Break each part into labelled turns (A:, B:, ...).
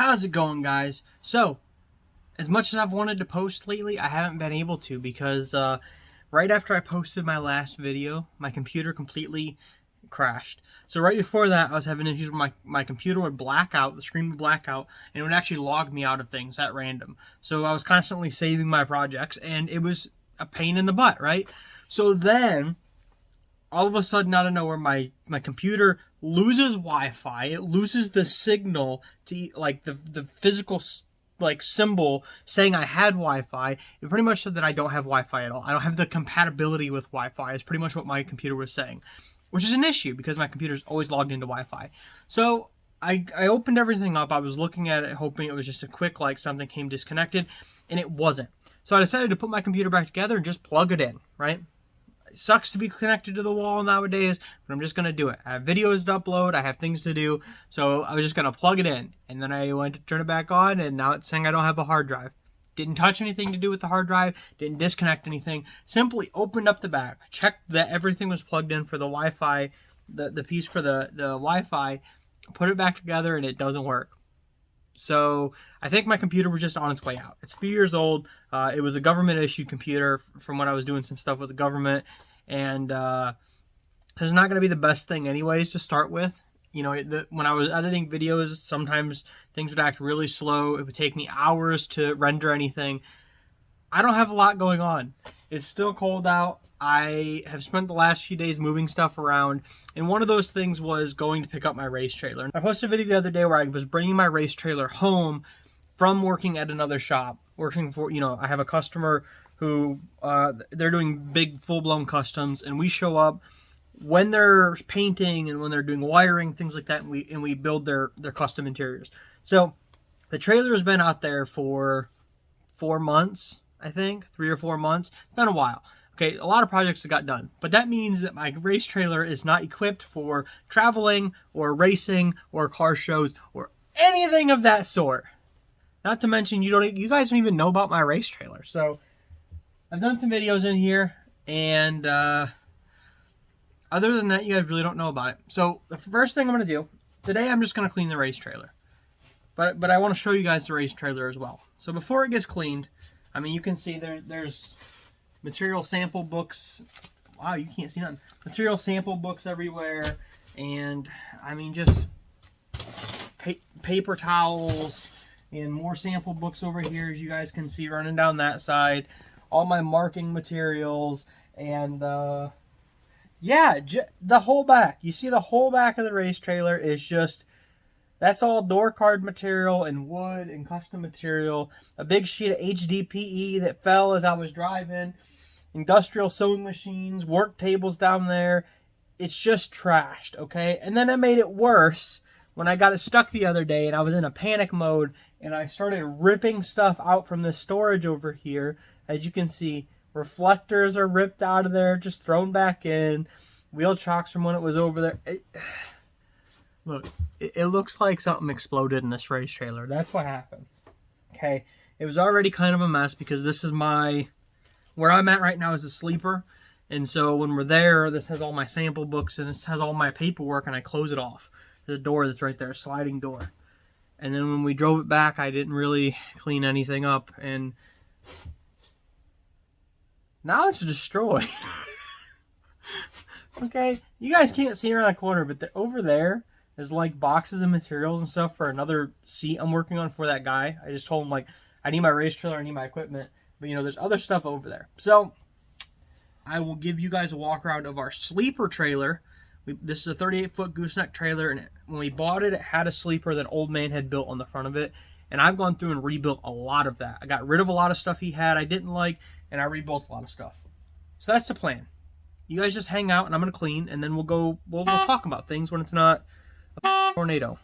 A: How's it going, guys? So, as much as I've wanted to post lately, I haven't been able to because right after I posted my last video, my computer completely crashed. So right before that, I was having issues where my computer would black out, the screen would black out, and it would actually log me out of things at random. So I was constantly saving my projects, and it was a pain in the butt, right? So then, all of a sudden, out of nowhere, my computer loses Wi-Fi. It loses the signal to, like, the physical, like, symbol saying I had Wi-Fi. It pretty much said that I don't have Wi-Fi at all. I don't have the compatibility with Wi-Fi. Is pretty much what my computer was saying, which is an issue because my computer is always logged into Wi-Fi. So I opened everything up. I was looking at it, hoping it was just a quick, like, something came disconnected, and it wasn't. So I decided to put my computer back together and just plug it in, right? It sucks to be connected to the wall nowadays, but I'm just going to do it. I have videos to upload. I have things to do. So I was just going to plug it in. And then I went to turn it back on, and now it's saying I don't have a hard drive. Didn't touch anything to do with the hard drive. Didn't disconnect anything. Simply opened up the back. Checked that everything was plugged in for the Wi-Fi, the piece for the Wi-Fi. Put it back together, and it doesn't work. So I think my computer was just on its way out. It's a few years old. It was a government-issued computer from when I was doing some stuff with the government. And so it's not going to be the best thing anyways to start with. You know, when I was editing videos, sometimes things would act really slow. It would take me hours to render anything. I don't have a lot going on. It's still cold out. I have spent the last few days moving stuff around, and one of those things was going to pick up my race trailer. I posted a video the other day where I was bringing my race trailer home from working at another shop. Working for, I have a customer who, they're doing big full-blown customs, and we show up when they're painting and when they're doing wiring, things like that, and we build their custom interiors. So the trailer has been out there for 4 months, I think, 3 or 4 months. It's been a while. Okay, a lot of projects have got done, but that means that my race trailer is not equipped for traveling or racing or car shows or anything of that sort. Not to mention, you guys don't even know about my race trailer. So I've done some videos in here, and other than that, you guys really don't know about it. So the first thing I'm going to do today, I'm just going to clean the race trailer, but I want to show you guys the race trailer as well. So before it gets cleaned, I mean, you can see there's material sample books. Wow, you can't see nothing. Material sample books everywhere. And, I mean, just paper towels and more sample books over here, as you guys can see running down that side. All my marking materials. And, yeah, the whole back. You see the whole back of the race trailer is just... That's all door card material and wood and custom material. A big sheet of HDPE that fell as I was driving. Industrial sewing machines, work tables down there. It's just trashed, okay? And then I made it worse when I got it stuck the other day and I was in a panic mode and I started ripping stuff out from the storage over here. As you can see, reflectors are ripped out of there, just thrown back in. Wheel chocks from when it was over there. Look, it looks like something exploded in this race trailer. That's what happened. Okay, it was already kind of a mess because this is where I'm at right now is a sleeper. And so when we're there, this has all my sample books and this has all my paperwork, and I close it off. There's a door that's right there, a sliding door. And then when we drove it back, I didn't really clean anything up. And now it's destroyed. Okay, you guys can't see around the corner, but over there is like boxes of materials and stuff for another seat I'm working on for that guy. I just told him, like, I need my race trailer, I need my equipment. But, there's other stuff over there. So, I will give you guys a walk around of our sleeper trailer. This is a 38-foot gooseneck trailer, and when we bought it, it had a sleeper that Old Man had built on the front of it. And I've gone through and rebuilt a lot of that. I got rid of a lot of stuff he had I didn't like, and I rebuilt a lot of stuff. So that's the plan. You guys just hang out, and I'm going to clean, and then we'll talk about things when it's not a tornado.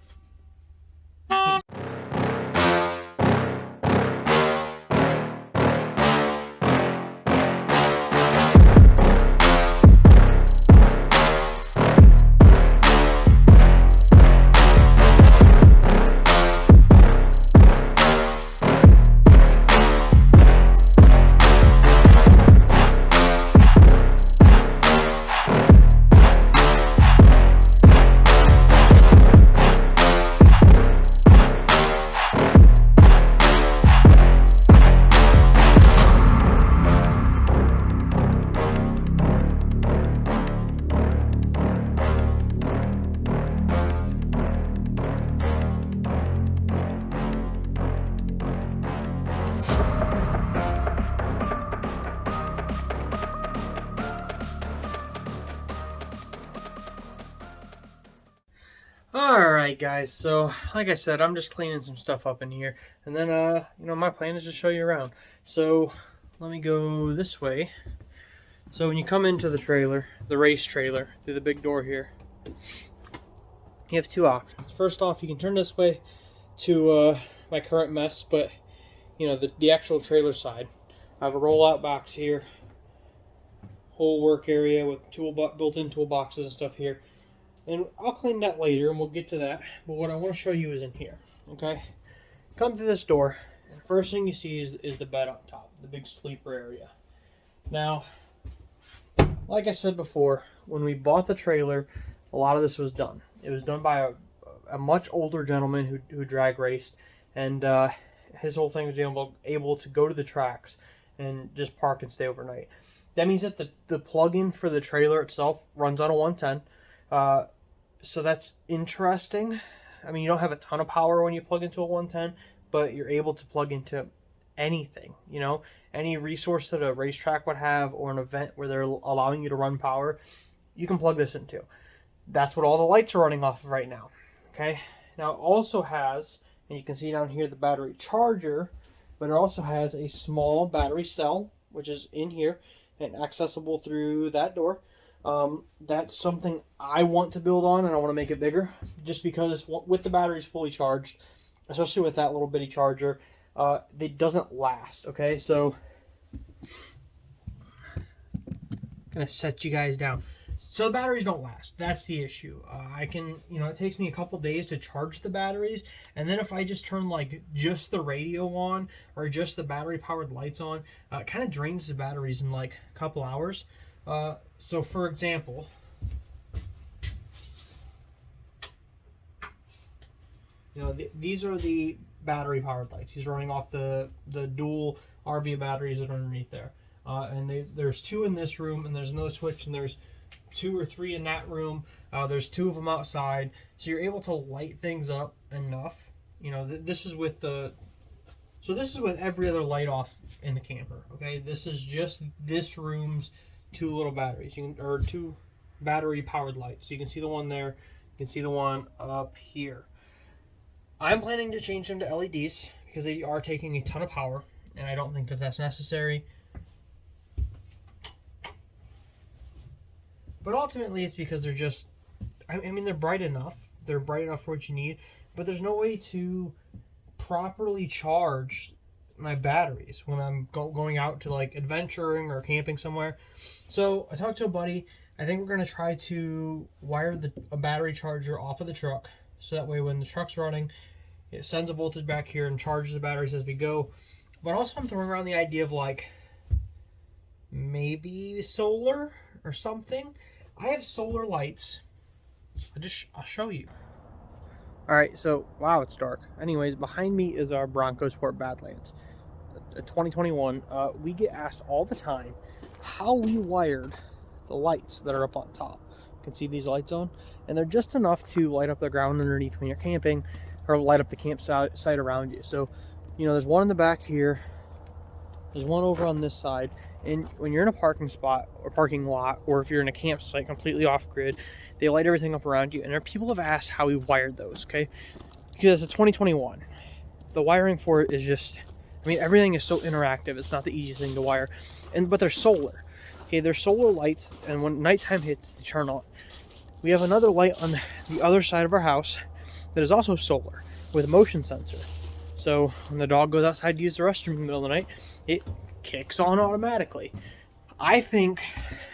A: Alright guys, so like I said, I'm just cleaning some stuff up in here, and then my plan is to show you around. So let me go this way. So when you come into the trailer, the race trailer, through the big door here, you have two options. First off, you can turn this way to my current mess, but the actual trailer side. I have a rollout box here, whole work area with built-in toolboxes and stuff here. And I'll clean that later, and we'll get to that. But what I want to show you is in here, okay? Come through this door, and the first thing you see is the bed up top, the big sleeper area. Now, like I said before, when we bought the trailer, a lot of this was done. It was done by a much older gentleman who drag raced, and his whole thing was being able to go to the tracks and just park and stay overnight. That means that the plug-in for the trailer itself runs on a 110. So that's interesting. I mean, you don't have a ton of power when you plug into a 110, but you're able to plug into anything, any resource that a racetrack would have, or an event where they're allowing you to run power, you can plug this into. That's what all the lights are running off of right now. Okay. Now it also has, and you can see down here, the battery charger, but it also has a small battery cell, which is in here and accessible through that door. That's something I want to build on, and I want to make it bigger, just because with the batteries fully charged, especially with that little bitty charger, it doesn't last. Okay, so I'm gonna set you guys down. So the batteries don't last. That's the issue. It takes me a couple days to charge the batteries, and then if I just turn like just the radio on or just the battery powered lights on, it kind of drains the batteries in like a couple hours. So for example, these are the battery powered lights. These are running off the dual RV batteries that are underneath there. And there's two in this room, and there's another switch, and there's 2 or 3 in that room. There's 2 of them outside, so you're able to light things up enough. This is with every other light off in the camper. Okay, this is just this room's 2 little batteries, or 2 battery powered lights. So you can see the one there, you can see the one up here. I'm planning to change them to LEDs because they are taking a ton of power, and I don't think that that's necessary. But ultimately, it's because they're just, they're bright enough. They're bright enough for what you need, but there's no way to properly charge my batteries when I'm going out to like adventuring or camping somewhere. So I talked to a buddy. I think we're going to try to wire a battery charger off of the truck, so that way when the truck's running, it sends a voltage back here and charges the batteries as we go. But also I'm throwing around the idea of like maybe solar or something. I have solar lights. I'll show you. Alright, so wow, it's dark. Anyways, behind me is our Bronco Sport Badlands, a 2021. We get asked all the time how we wired the lights that are up on top. You can see these lights on, and they're just enough to light up the ground underneath when you're camping, or light up the campsite around you. So, there's one in the back here, there's one over on this side, and when you're in a parking spot or parking lot, or if you're in a campsite completely off grid, they light everything up around you. And people have asked how we wired those, okay? Because it's a 2021. The wiring for it is just, everything is so interactive. It's not the easiest thing to wire. But they're solar. Okay, they're solar lights, and when nighttime hits, they turn on. We have another light on the other side of our house that is also solar with a motion sensor. So when the dog goes outside to use the restroom in the middle of the night, it kicks on automatically. I think,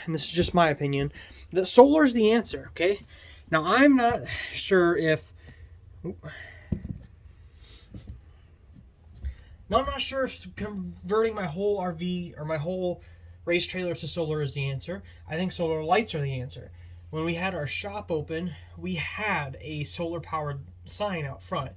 A: and this is just my opinion, that solar is the answer, okay? Now, I'm not sure if converting my whole RV or my whole race trailer to solar is the answer. I think solar lights are the answer. When we had our shop open, we had a solar powered sign out front.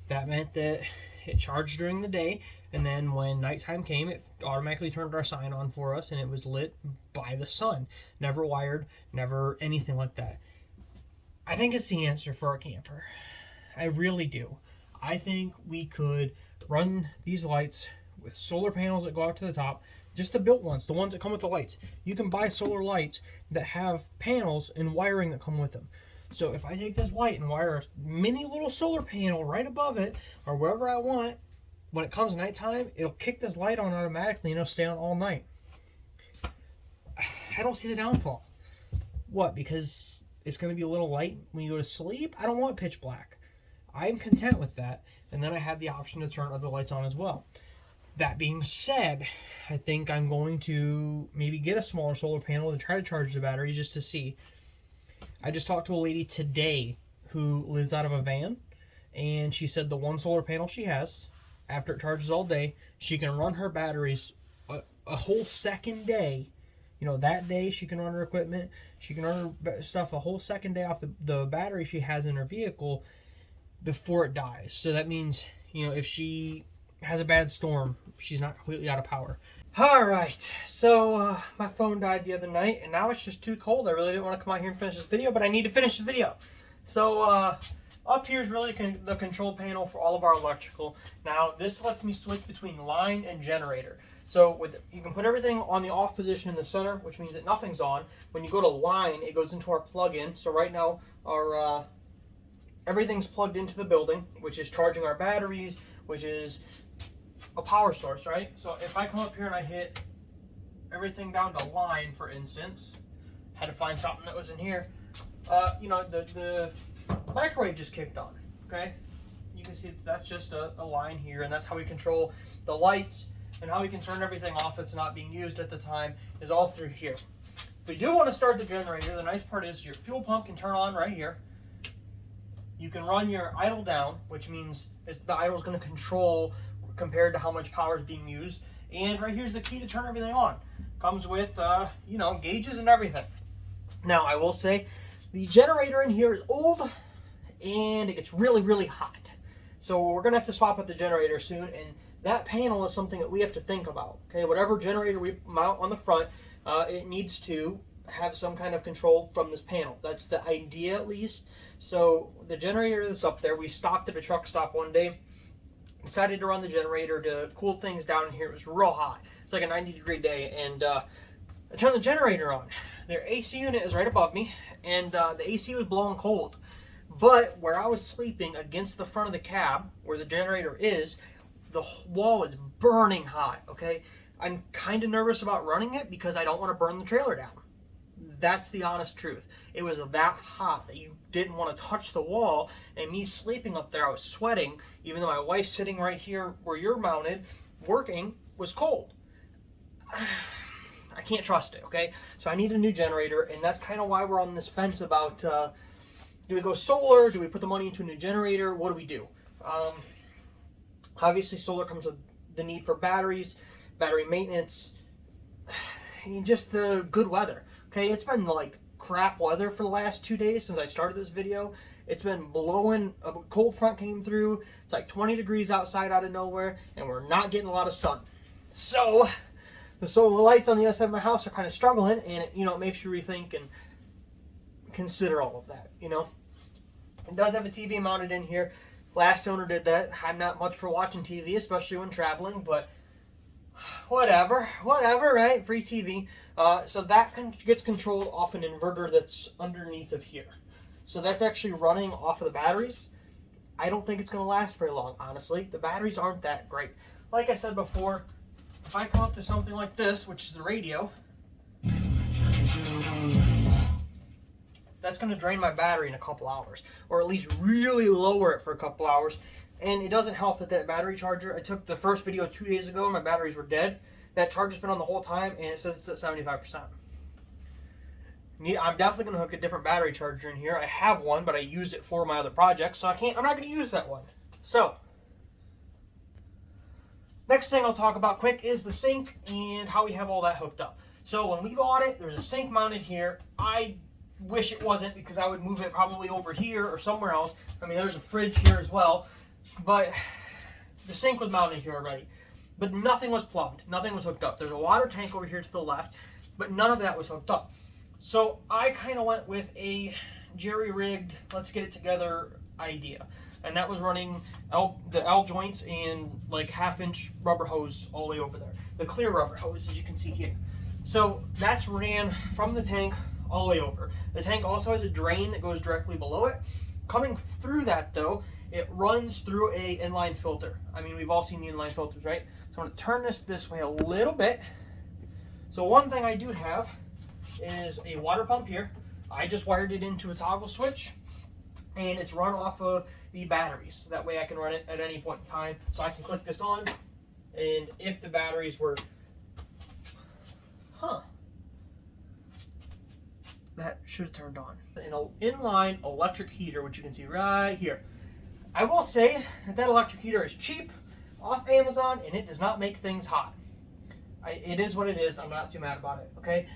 A: That meant that it charged during the day, and then when nighttime came, it automatically turned our sign on for us, and it was lit by the sun. Never wired, never anything like that. I think it's the answer for a camper. I really do. I think we could run these lights with solar panels that go out to the top, just the built ones, the ones that come with the lights. You can buy solar lights that have panels and wiring that come with them. So if I take this light and wire a mini little solar panel right above it, or wherever I want, when it comes nighttime, it'll kick this light on automatically and it'll stay on all night. I don't see the downfall. What? Because it's going to be a little light when you go to sleep? I don't want pitch black. I'm content with that. And then I have the option to turn other lights on as well. That being said, I think I'm going to maybe get a smaller solar panel to try to charge the batteries just to see. I just talked to a lady today who lives out of a van, and she said the one solar panel she has, after it charges all day, she can run her batteries a whole second day. You know, that day she can run her equipment, she can run her stuff a whole second day off the battery she has in her vehicle before it dies. So that means, you know, if she has a bad storm, she's not completely out of power. Alright, so my phone died the other night, and now it's just too cold. I really didn't want to come out here and finish this video, but I need to finish the video. So, up here is really the control panel for all of our electrical. Now, this lets me switch between line and generator. So, you can put everything on the off position in the center, which means that nothing's on. When you go to line, it goes into our plug-in. So right now, our everything's plugged into the building, which is charging our batteries, which is a power source, right? So if I come up here and I hit everything down to line, for instance, had to find something that was in here, you know, the microwave just kicked on, okay? You can see that's just a line here, and that's how we control the lights, and how we can turn everything off that's not being used at the time is all through here. If we do want to start the generator, the nice part is your fuel pump can turn on right here. You can run your idle down, which means the idle is going to control compared to how much power is being used. And right here's the key to turn everything on. Comes with, you know, gauges and everything. Now, I will say, the generator in here is old, and it gets really, really hot. So we're going to have to swap out the generator soon, and that panel is something that we have to think about. Okay, whatever generator we mount on the front, it needs to have some kind of control from this panel. That's the idea, at least. So the generator that's up there, we stopped at a truck stop one day, decided to run the generator to cool things down in here. It was real hot. It's like a 90-degree day, and I turned the generator on. Their AC unit is right above me, and the AC was blowing cold. But where I was sleeping against the front of the cab, where the generator is, the wall was burning hot, okay? I'm kind of nervous about running it because I don't want to burn the trailer down. That's the honest truth. It was that hot that you didn't want to touch the wall, and me sleeping up there, I was sweating, even though my wife sitting right here where you're mounted, working, was cold. I can't trust it, okay? So I need a new generator, and that's kind of why we're on this fence about, do we go solar? Do we put the money into a new generator? What do we do? Obviously, solar comes with the need for batteries, battery maintenance, and just the good weather. Okay, it's been like crap weather for the last 2 days since I started this video. It's been blowing, a cold front came through. It's like 20 degrees outside out of nowhere, and we're not getting a lot of sun. So, the solar lights on the outside of my house are kind of struggling, and it, you know, it makes you rethink and consider all of that, you know. It does have a TV mounted in here. Last owner did that. I'm not much for watching TV, especially when traveling, but whatever, right? Free TV. So that gets controlled off an inverter that's underneath of here. So that's actually running off of the batteries. I don't think it's going to last very long, honestly. The batteries aren't that great. Like I said before, if I come up to something like this, which is the radio, that's going to drain my battery in a couple hours, or at least really lower it for a couple hours. And it doesn't help that battery charger, I took the first video 2 days ago and my batteries were dead. That charger's been on the whole time, and it says it's at 75%. I'm definitely going to hook a different battery charger in here. I have one, but I use it for my other projects, so I'm not going to use that one. So, next thing I'll talk about quick is the sink and how we have all that hooked up. So when we bought it, there's a sink mounted here. I wish it wasn't, because I would move it probably over here or somewhere else. I mean, there's a fridge here as well, but the sink was mounted here already. But nothing was plumbed, nothing was hooked up. There's a water tank over here to the left, but none of that was hooked up. So I kind of went with a jerry-rigged, let's get it together idea. And that was running the L joints and like half-inch rubber hose all the way over there. The clear rubber hose, as you can see here. So that's ran from the tank all the way over. The tank also has a drain that goes directly below it. Coming through that though, it runs through a inline filter. I mean, we've all seen the inline filters, right? So I'm going to turn this way a little bit. So one thing I do have is a water pump here. I just wired it into a toggle switch, and it's run off of the batteries. That way I can run it at any point in time. So I can click this on, and if the batteries were, that should have turned on. An inline electric heater, which you can see right here. I will say that electric heater is cheap off Amazon, and it does not make things hot. It is what it is. I'm not too mad about it, okay?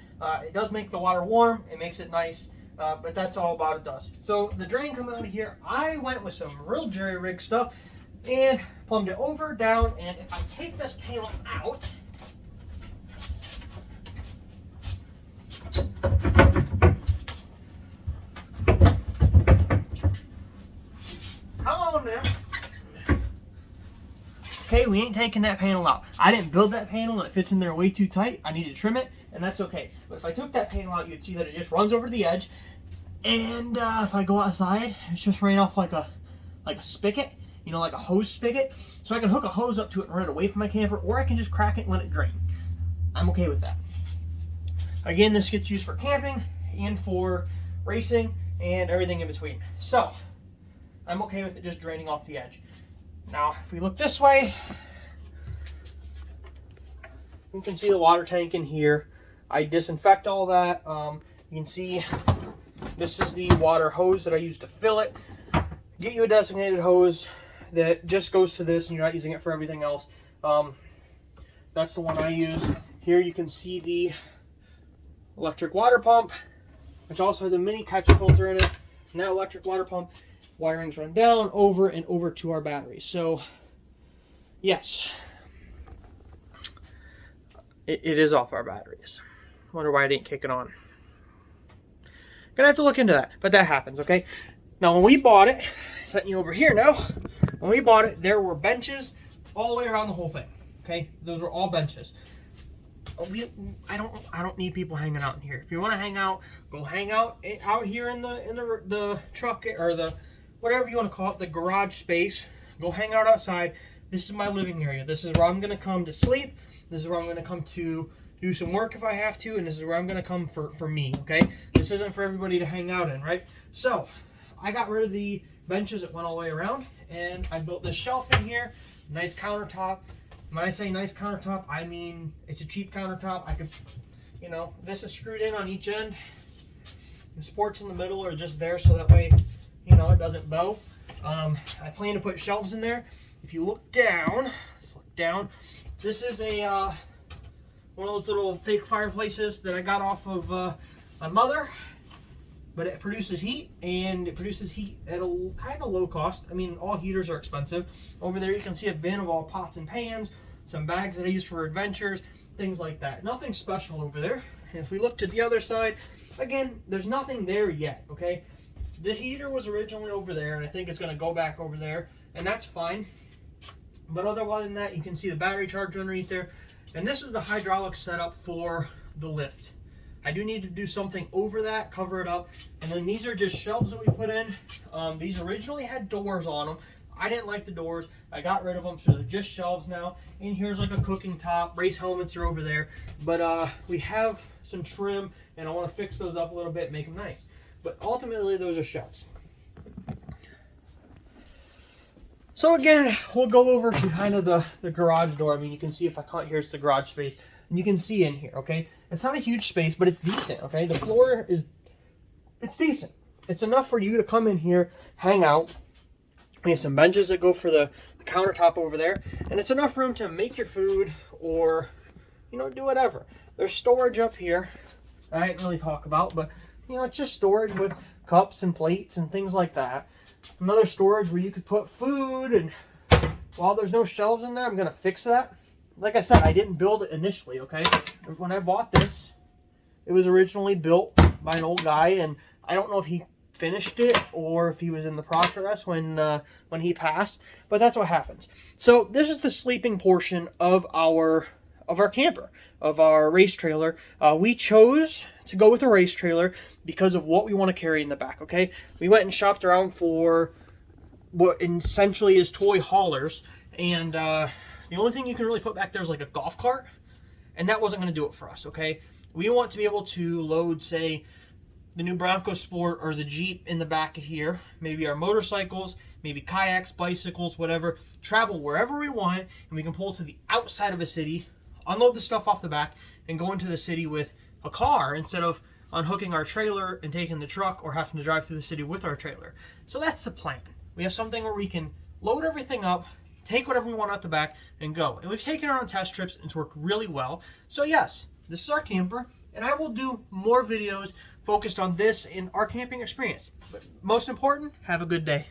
A: It does make the water warm. It makes it nice, but that's all about it does. So the drain coming out of here, I went with some real jerry-rig stuff and plumbed it over, down, and if I take this panel out, come on now. Okay, we ain't taking that panel out. I didn't build that panel and it fits in there way too tight. I need to trim it, and that's okay. But if I took that panel out, you'd see that it just runs over the edge. And if I go outside, it's just running off like a spigot, you know, like a hose spigot. So I can hook a hose up to it and run it away from my camper, or I can just crack it and let it drain. I'm okay with that. Again, this gets used for camping and for racing and everything in between. So I'm okay with it just draining off the edge. Now, if we look this way, you can see the water tank in here. I disinfect all that. You can see this is the water hose that I use to fill it. Get you a designated hose that just goes to this and you're not using it for everything else. That's the one I use. Here you can see the electric water pump, which also has a mini catch filter in it. And that electric water pump wirings run down, over, and over to our batteries. So, yes, it is off our batteries. Wonder why I didn't kick it on. Gonna have to look into that, but that happens, okay? Now, when we bought it, setting you over here now, when we bought it, there were benches all the way around the whole thing, okay? Those were all benches. I don't need people hanging out in here. If you want to hang out, go hang out here in the truck, or the whatever you want to call it, the garage space. Go hang out outside. This is my living area. This is where I'm going to come to sleep. This is where I'm going to come to do some work if I have to, and this is where I'm going to come for me, okay? This isn't for everybody to hang out in, right? So I got rid of the benches that went all the way around, and I built this shelf in here. Nice countertop. When I say nice countertop, I mean it's a cheap countertop. I could, you know, this is screwed in on each end. The supports in the middle are just there so that way, you know, it doesn't bow. I plan to put shelves in there. If you look down, let's look down. This is a one of those little fake fireplaces that I got off of my mother. But it produces heat, and it produces heat at a kind of low cost. I mean, all heaters are expensive. Over there you can see a bin of all pots and pans, some bags that I use for adventures, things like that. Nothing special over there. And if we look to the other side, again, there's nothing there yet, okay? The heater was originally over there, and I think it's going to go back over there, and that's fine. But other than that, you can see the battery charger underneath there. And this is the hydraulic setup for the lift. I do need to do something over that, cover it up. And then these are just shelves that we put in. These originally had doors on them. I didn't like the doors. I got rid of them, so they're just shelves now. And here's like a cooking top. Race helmets are over there. But we have some trim, and I want to fix those up a little bit, make them nice. But ultimately, those are shelves. So again, we'll go over to kind of the garage door. I mean, you can see if I can't, here's the garage space. And you can see in here, okay? It's not a huge space, but it's decent, okay? The floor it's decent. It's enough for you to come in here, hang out. We have some benches that go for the countertop over there. And it's enough room to make your food or, you know, do whatever. There's storage up here I didn't really talk about, but, you know, it's just storage with cups and plates and things like that. Another storage where you could put food, and while there's no shelves in there, I'm going to fix that. Like I said, I didn't build it initially, okay? When I bought this, it was originally built by an old guy, and I don't know if he finished it or if he was in the progress when he passed, but that's what happens. So this is the sleeping portion of our camper, of our race trailer. We chose to go with a race trailer because of what we want to carry in the back, okay? We went and shopped around for what essentially is toy haulers, and the only thing you can really put back there is like a golf cart, and that wasn't going to do it for us, okay? We want to be able to load, say, the new Bronco Sport or the Jeep in the back of here, maybe our motorcycles, maybe kayaks, bicycles, whatever, travel wherever we want, and we can pull to the outside of a city, unload the stuff off the back, and go into the city with a car instead of unhooking our trailer and taking the truck or having to drive through the city with our trailer. So that's the plan. We have something where we can load everything up, take whatever we want out the back, and go. And we've taken it on test trips, and it's worked really well. So yes, this is our camper, and I will do more videos focused on this and our camping experience. But most important, have a good day.